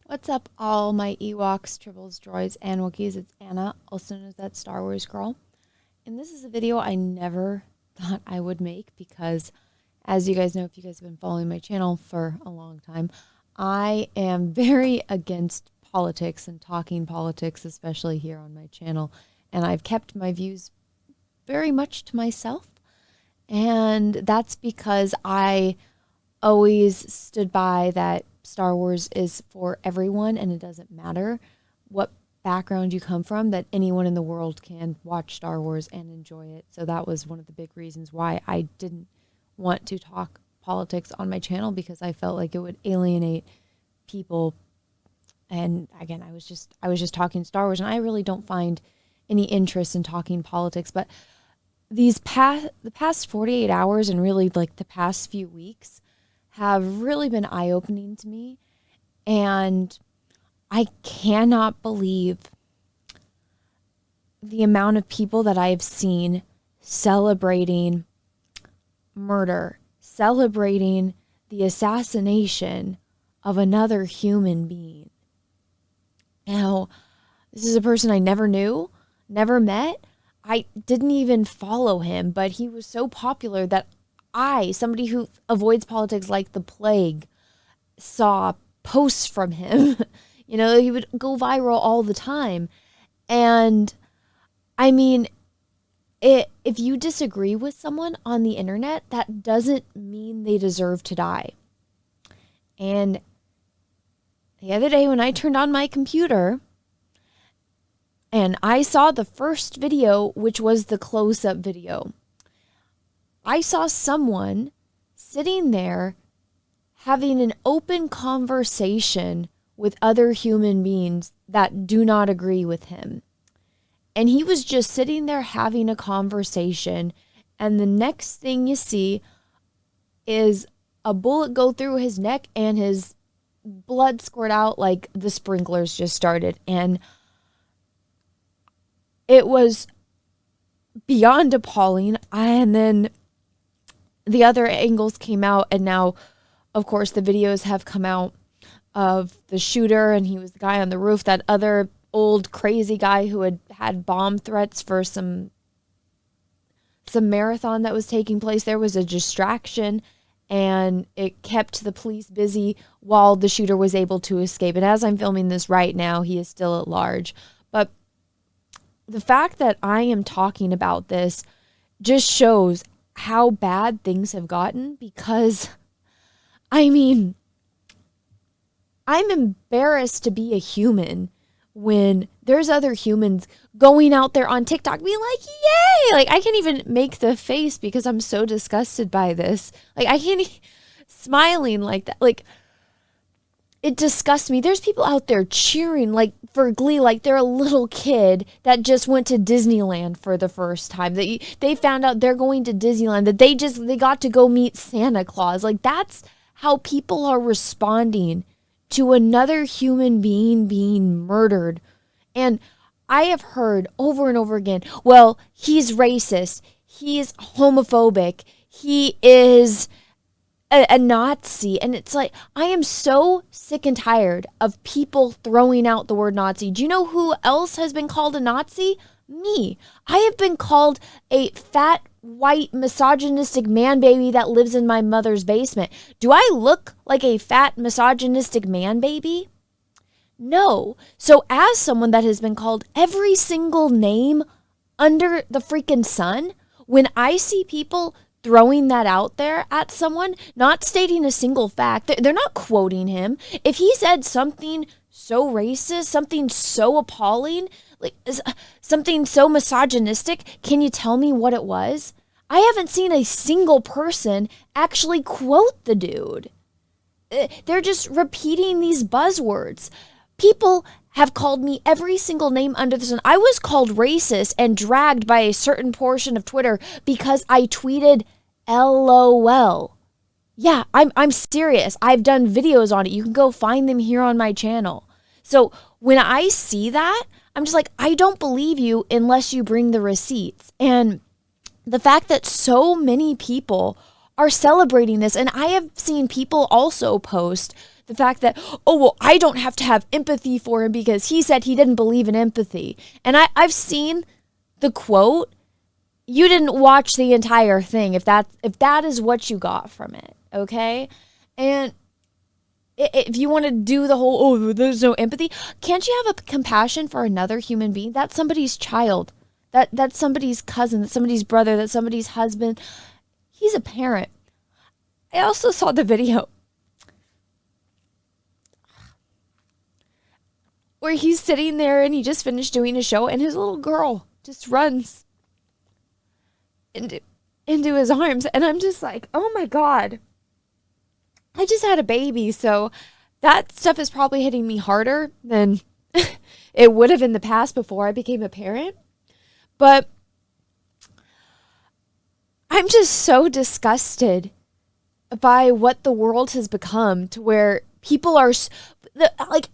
What's up, all my Ewoks, Tribbles, Droids, and Wookiees? It's Anna, also known as That Star Wars Girl. And this is a video I never thought I would make because, as you guys know, if you guys have been following my channel for a long time, I am very against politics and talking politics, especially here on my channel. And I've kept my views very much to myself. And that's because I always stood by that Star Wars is for everyone, and it doesn't matter what background you come from, that anyone in the world can watch Star Wars and enjoy it. So that was one of the big reasons why I didn't want to talk politics on my channel, because I felt like it would alienate people. And again, I was just talking Star Wars, and I really don't find any interest in talking politics. But the past 48 hours and really like the past few weeks have really been eye-opening to me, and I cannot believe the amount of people that I've seen celebrating murder, celebrating the assassination of another human being. Now, this is a person I never knew, never met. I didn't even follow him, but he was so popular that somebody who avoids politics like the plague, saw posts from him. You know, he would go viral all the time. And I mean, if you disagree with someone on the internet, that doesn't mean they deserve to die. And the other day when I turned on my computer and I saw the first video, which was the close-up video, I saw someone sitting there having an open conversation with other human beings that do not agree with him. And he was just sitting there having a conversation, and the next thing you see is a bullet go through his neck and his blood squirt out like the sprinklers just started. And it was beyond appalling. And then the other angles came out, and now, of course, the videos have come out of the shooter, and he was the guy on the roof, that other old crazy guy who had bomb threats for some marathon that was taking place. There was a distraction, and it kept the police busy while the shooter was able to escape. And as I'm filming this right now, he is still at large. But the fact that I am talking about this just shows how bad things have gotten, because, I mean, I'm embarrassed to be a human when there's other humans going out there on TikTok being like, yay! Like, I can't even make the face because I'm so disgusted by this. Like, I can't smiling like that. Like, it disgusts me. There's people out there cheering like for glee, like they're a little kid that just went to Disneyland for the first time. They found out they're going to Disneyland, that they got to go meet Santa Claus. Like, that's how people are responding to another human being being murdered. And I have heard over and over again, well, he's racist, he's homophobic, he is a Nazi. And it's like, I am so sick and tired of people throwing out the word Nazi. Do you know who else has been called a Nazi? Me. I have been called a fat, white, misogynistic man baby that lives in my mother's basement. Do I look like a fat, misogynistic man baby? No. So as someone that has been called every single name under the freaking sun, when I see people throwing that out there at someone, not stating a single fact, they're not quoting him. If he said something so racist, something so appalling, like something so misogynistic, can you tell me what it was? I haven't seen a single person actually quote the dude. They're just repeating these buzzwords. People have called me every single name under the sun. I was called racist and dragged by a certain portion of Twitter because I tweeted LOL. Yeah, I'm serious. I've done videos on it. You can go find them here on my channel. So when I see that, I'm just like, I don't believe you unless you bring the receipts. And the fact that so many people are celebrating this, and I have seen people also post The fact that, oh, well, I don't have to have empathy for him because he said he didn't believe in empathy. And I've seen the quote. You didn't watch the entire thing if that is what you got from it, okay? And if you want to do the whole, oh, there's no empathy, can't you have a compassion for another human being? That's somebody's child. That's somebody's cousin. That's somebody's brother. That's somebody's husband. He's a parent. I also saw the video where he's sitting there and he just finished doing a show and his little girl just runs into his arms. And I'm just like, oh my God. I just had a baby, so that stuff is probably hitting me harder than it would have in the past before I became a parent. But I'm just so disgusted by what the world has become, to where people are like,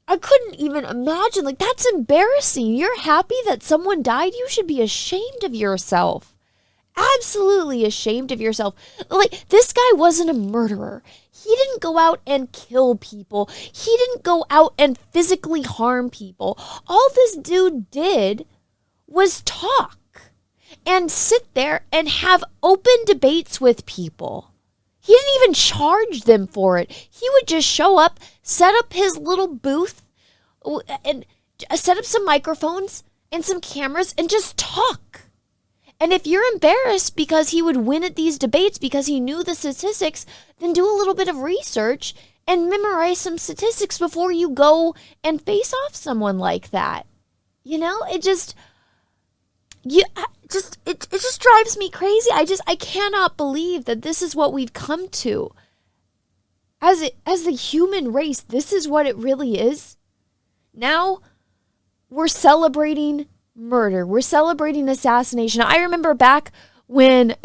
I couldn't even imagine. Like, that's embarrassing. You're happy that someone died? You should be ashamed of yourself. Absolutely ashamed of yourself. Like, this guy wasn't a murderer. He didn't go out and kill people. He didn't go out and physically harm people. All this dude did was talk and sit there and have open debates with people. He didn't even charge them for it. He would just show up, set up his little booth, and set up some microphones and some cameras and just talk. And if you're embarrassed because he would win at these debates because he knew the statistics, then do a little bit of research and memorize some statistics before you go and face off someone like that. You know, it just drives me crazy. I cannot believe that this is what we've come to. As the human race, this is what it really is. Now we're celebrating murder. We're celebrating assassination. I remember back when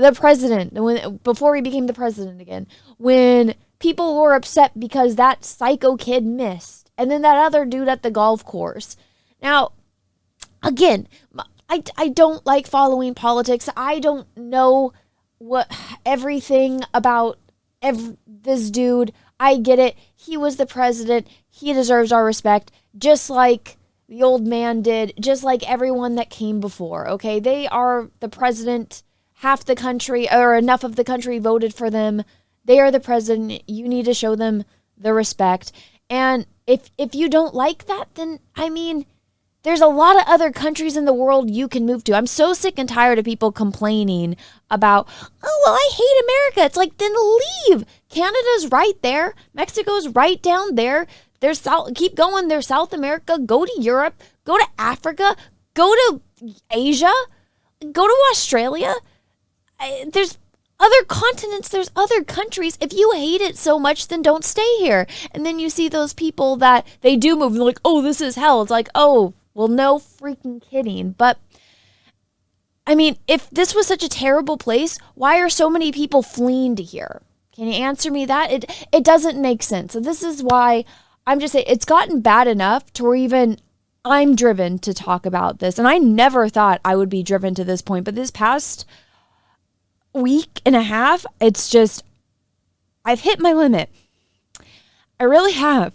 before he became the president again, when people were upset because that psycho kid missed, and then that other dude at the golf course. Now, again, I don't like following politics. I don't know everything about this dude. I get it. He was the president. He deserves our respect, just like the old man did, just like everyone that came before, okay? They are the president. Half the country, or enough of the country, voted for them. They are the president. You need to show them the respect. And if you don't like that, then, I mean, there's a lot of other countries in the world you can move to. I'm so sick and tired of people complaining about, oh, well, I hate America. It's like, then leave. Canada's right there. Mexico's right down there. There's keep going. There's South America. Go to Europe. Go to Africa. Go to Asia. Go to Australia. There's other continents. There's other countries. If you hate it so much, then don't stay here. And then you see those people that they do move and they're like, oh, this is hell. It's like, oh, well, no freaking kidding. But I mean, if this was such a terrible place, why are so many people fleeing to here? Can you answer me that? It doesn't make sense. So this is why I'm just saying it's gotten bad enough to where even I'm driven to talk about this. And I never thought I would be driven to this point. But this past week and a half, it's just, I've hit my limit. I really have.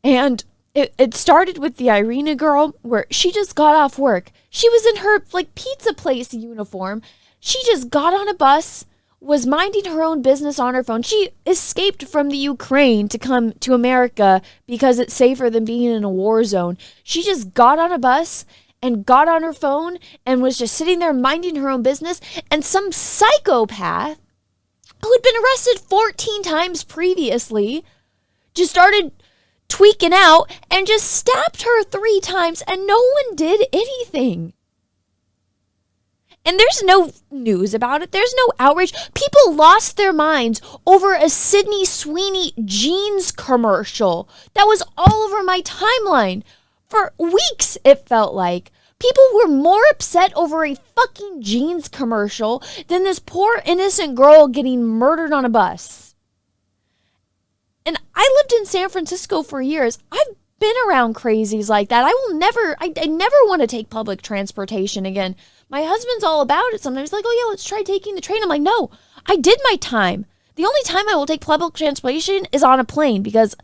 And it started with the Iryna girl, where she just got off work. She was in her like pizza place uniform. She just got on a bus, was minding her own business on her phone. She escaped from the Ukraine to come to America because it's safer than being in a war zone. She just got on a bus and got on her phone and was just sitting there minding her own business. And some psychopath who had been arrested 14 times previously just started tweaking out and just stabbed her 3 times, and no one did anything. And there's no news about it. There's no outrage. People lost their minds over a Sydney Sweeney jeans commercial that was all over my timeline. For weeks, it felt like. People were more upset over a fucking jeans commercial than this poor innocent girl getting murdered on a bus. And I lived in San Francisco for years. I've been around crazies like that. I never want to take public transportation again. My husband's all about it. Sometimes like, oh yeah, let's try taking the train. I'm like, no, I did my time. The only time I will take public transportation is on a plane because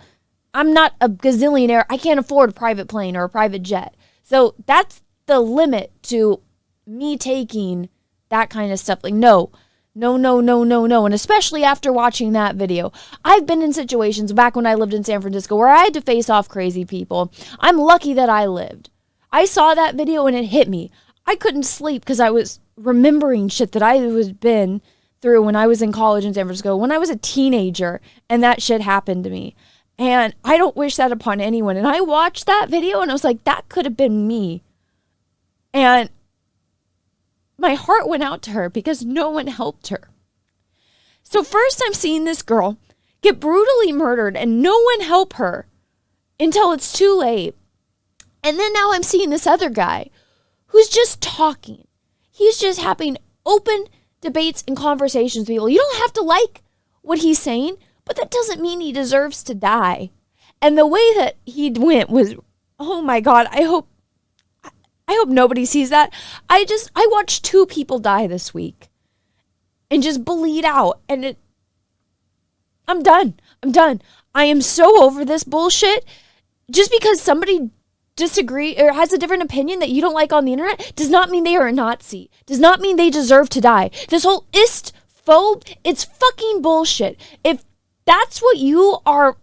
I'm not a gazillionaire. I can't afford a private plane or a private jet. So that's the limit to me taking that kind of stuff. Like, no. And especially after watching that video, I've been in situations back when I lived in San Francisco where I had to face off crazy people. I'm lucky that I lived. I saw that video and it hit me. I couldn't sleep because I was remembering shit that I had been through when I was in college in San Francisco, when I was a teenager, and that shit happened to me. And I don't wish that upon anyone. And I watched that video and I was like, that could have been me. And my heart went out to her because no one helped her. So first I'm seeing this girl get brutally murdered and no one help her until it's too late. And then now I'm seeing this other guy who's just talking. He's just having open debates and conversations with people. You don't have to like what he's saying, but that doesn't mean he deserves to die. And the way that he went was, oh my God, I hope nobody sees that. I watched 2 people die this week and just bleed out. And I'm done. I am so over this bullshit. Just because somebody disagree or has a different opinion that you don't like on the internet does not mean they are a Nazi. Does not mean they deserve to die. This whole ist-phobe, it's fucking bullshit. If that's what you are,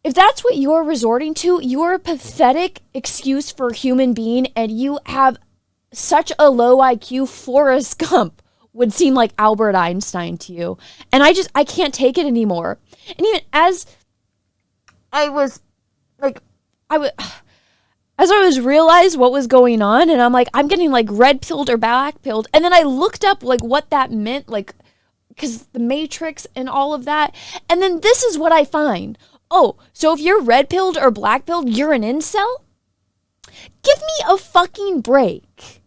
if that's what you're resorting to, you're a pathetic excuse for a human being, and you have such a low IQ. Forrest Gump would seem like Albert Einstein to you. And I can't take it anymore. And even as I was realized what was going on, and I'm like, I'm getting like red pilled or black pilled. And then I looked up like what that meant, like, because the Matrix and all of that. And then this is what I find. Oh, so if you're red pilled or black pilled, you're an incel? Give me a fucking break.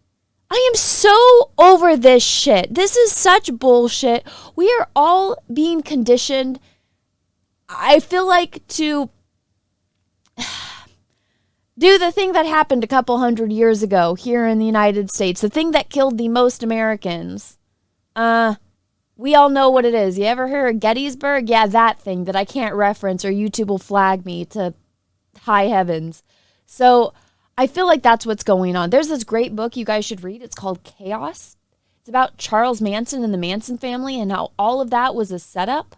I am so over this shit. This is such bullshit. We are all being conditioned, I feel like, to do the thing that happened a couple hundred years ago here in the United States. The thing that killed the most Americans. We all know what it is. You ever hear of Gettysburg? Yeah, that thing that I can't reference or YouTube will flag me to high heavens. So I feel like that's what's going on. There's this great book you guys should read. It's called Chaos. It's about Charles Manson and the Manson family and how all of that was a setup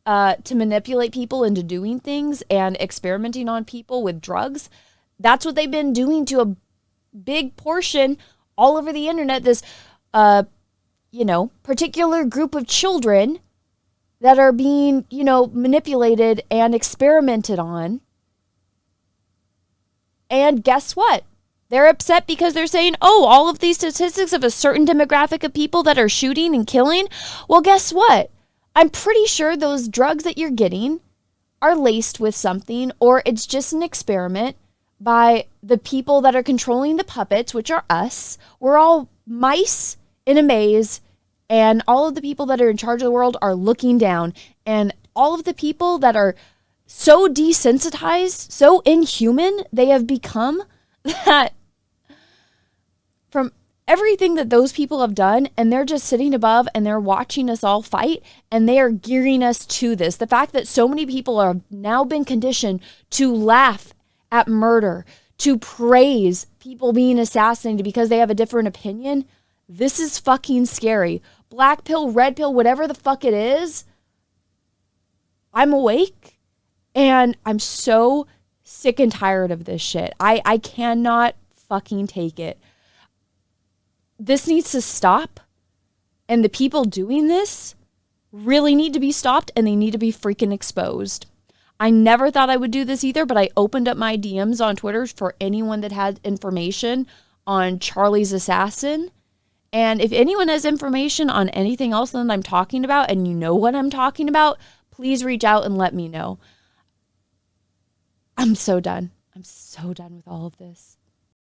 to manipulate people into doing things and experimenting on people with drugs. That's what they've been doing to a big portion all over the internet. This particular group of children that are being, manipulated and experimented on. And guess what? They're upset because they're saying, oh, all of these statistics of a certain demographic of people that are shooting and killing. Well, guess what? I'm pretty sure those drugs that you're getting are laced with something, or it's just an experiment by the people that are controlling the puppets, which are us. We're all mice in a maze, and all of the people that are in charge of the world are looking down, and all of the people that are so desensitized, so inhuman they have become, that from everything that those people have done, and they're just sitting above and they're watching us all fight, and they are gearing us to this. The fact that so many people have now been conditioned to laugh at murder, to praise people being assassinated because they have a different opinion. This is fucking scary. Black pill, red pill, whatever the fuck it is. I'm awake and I'm so sick and tired of this shit. I cannot fucking take it. This needs to stop. And the people doing this really need to be stopped, and they need to be freaking exposed. I never thought I would do this either, but I opened up my DMs on Twitter for anyone that had information on Charlie's assassin. And if anyone has information on anything else that I'm talking about, and you know what I'm talking about, please reach out and let me know. I'm so done. I'm so done with all of this.